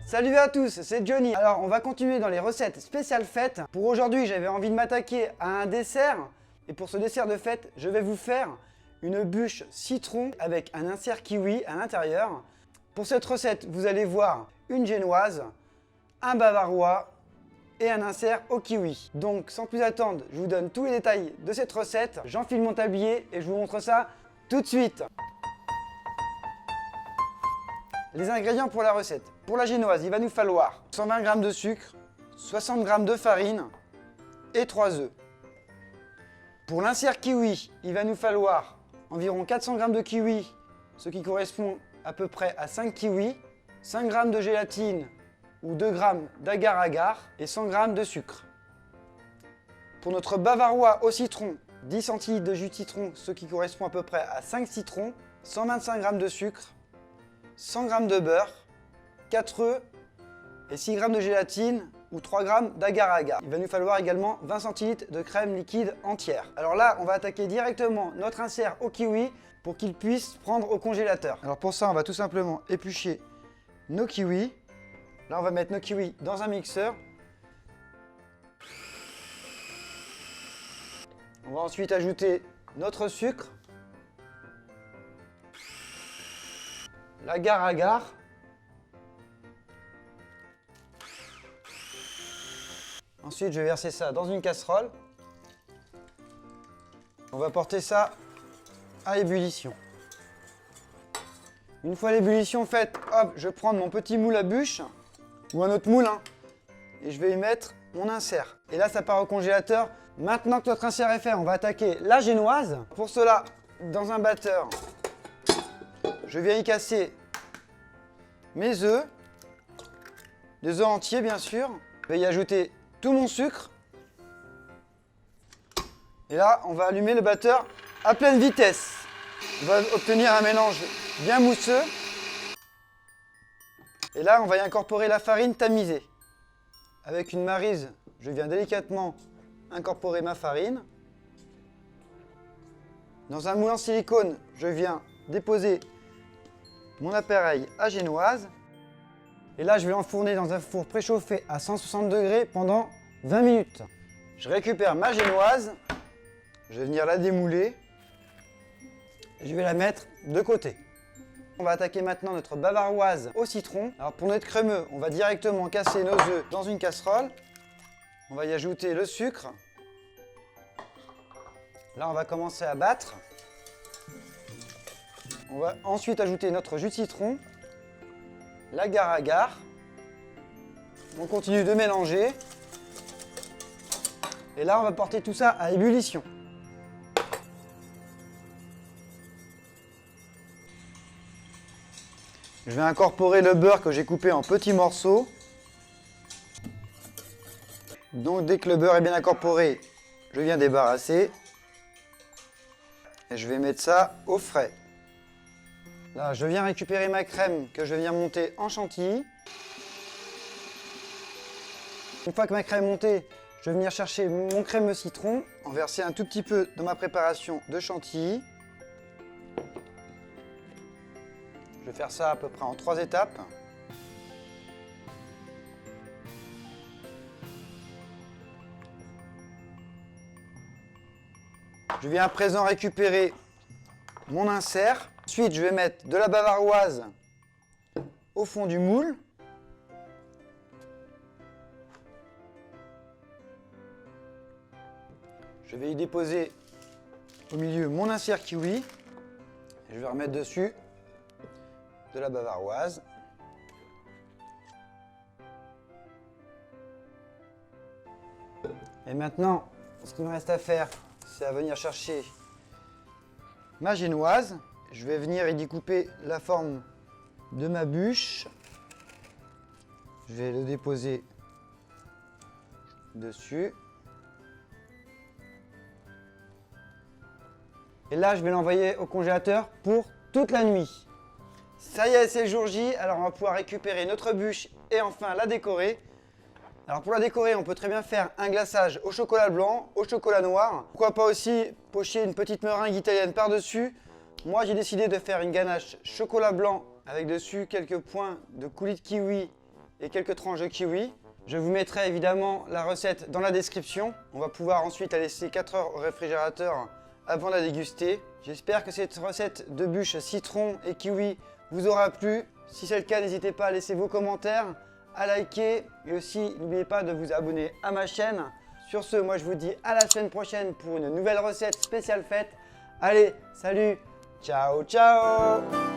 Salut à tous, c'est Johnny. Alors on va continuer dans les recettes spéciales fêtes. Pour aujourd'hui, j'avais envie de m'attaquer à un dessert. Et pour ce dessert de fête, je vais vous faire une bûche citron avec un insert kiwi à l'intérieur. Pour cette recette, vous allez voir une génoise, un bavarois et un insert au kiwi. Donc sans plus attendre, je vous donne tous les détails de cette recette. J'enfile mon tablier et je vous montre ça tout de suite. Les ingrédients pour la recette. Pour la génoise, il va nous falloir 120 g de sucre, 60 g de farine et 3 œufs. Pour l'insert kiwi, il va nous falloir environ 400 g de kiwi, ce qui correspond à peu près à 5 kiwis, 5 g de gélatine ou 2 g d'agar-agar et 100 g de sucre. Pour notre bavarois au citron, 10 centilitres de jus de citron, ce qui correspond à peu près à 5 citrons, 125 g de sucre, 100 g de beurre, 4 œufs et 6 g de gélatine ou 3 g d'agar-agar. Il va nous falloir également 20 centilitres de crème liquide entière. Alors là, on va attaquer directement notre insert au kiwi pour qu'il puisse prendre au congélateur. Alors pour ça, on va tout simplement éplucher nos kiwis. Là, on va mettre nos kiwis dans un mixeur. On va ensuite ajouter notre sucre, l'agar-agar, ensuite je vais verser ça dans une casserole. On va porter ça à ébullition. Une fois l'ébullition faite, hop, je vais prendre mon petit moule à bûche ou un autre moule et je vais y mettre mon insert. Et là ça part au congélateur. Maintenant que notre insert est fait, on va attaquer la génoise. Pour cela, dans un batteur, je viens y casser mes œufs, des œufs entiers bien sûr. Je vais y ajouter tout mon sucre. Et là, on va allumer le batteur à pleine vitesse. On va obtenir un mélange bien mousseux. Et là, on va y incorporer la farine tamisée. Avec une maryse, je viens délicatement incorporer ma farine. Dans un moule en silicone, je viens déposer mon appareil à génoise. Et là, je vais l'enfourner dans un four préchauffé à 160 degrés pendant 20 minutes. Je récupère ma génoise, je vais venir la démouler et je vais la mettre de côté. On va attaquer maintenant notre bavaroise au citron. Alors pour notre crémeux, on va directement casser nos œufs dans une casserole. On va y ajouter le sucre. Là, on va commencer à battre. On va ensuite ajouter notre jus de citron, l'agar-agar. On continue de mélanger. Et là, on va porter tout ça à ébullition. Je vais incorporer le beurre que j'ai coupé en petits morceaux. Donc dès que le beurre est bien incorporé, je viens débarrasser. Et je vais mettre ça au frais. Là, je viens récupérer ma crème que je viens monter en chantilly. Une fois que ma crème est montée, je vais venir chercher mon crémeux citron, en verser un tout petit peu dans ma préparation de chantilly. Je vais faire ça à peu près en 3 étapes. Je viens à présent récupérer mon insert. Ensuite, je vais mettre de la bavaroise au fond du moule. Je vais y déposer au milieu mon insert kiwi. Et je vais remettre dessus de la bavaroise. Et maintenant, ce qu'il me reste à faire, c'est à venir chercher ma génoise. Je vais venir y découper la forme de ma bûche. Je vais le déposer dessus. Et là, je vais l'envoyer au congélateur pour toute la nuit. Ça y est, c'est jour J. Alors, on va pouvoir récupérer notre bûche et enfin la décorer. Alors pour la décorer, on peut très bien faire un glaçage au chocolat blanc, au chocolat noir. Pourquoi pas aussi pocher une petite meringue italienne par-dessus. Moi, j'ai décidé de faire une ganache chocolat blanc avec dessus quelques points de coulis de kiwi et quelques tranches de kiwi. Je vous mettrai évidemment la recette dans la description. On va pouvoir ensuite la laisser 4 heures au réfrigérateur avant de la déguster. J'espère que cette recette de bûche citron et kiwi vous aura plu. Si c'est le cas, n'hésitez pas à laisser vos commentaires, à liker et aussi n'oubliez pas de vous abonner à ma chaîne. Sur ce, moi je vous dis à la semaine prochaine pour une nouvelle recette spéciale fête. Allez, salut, ciao ciao.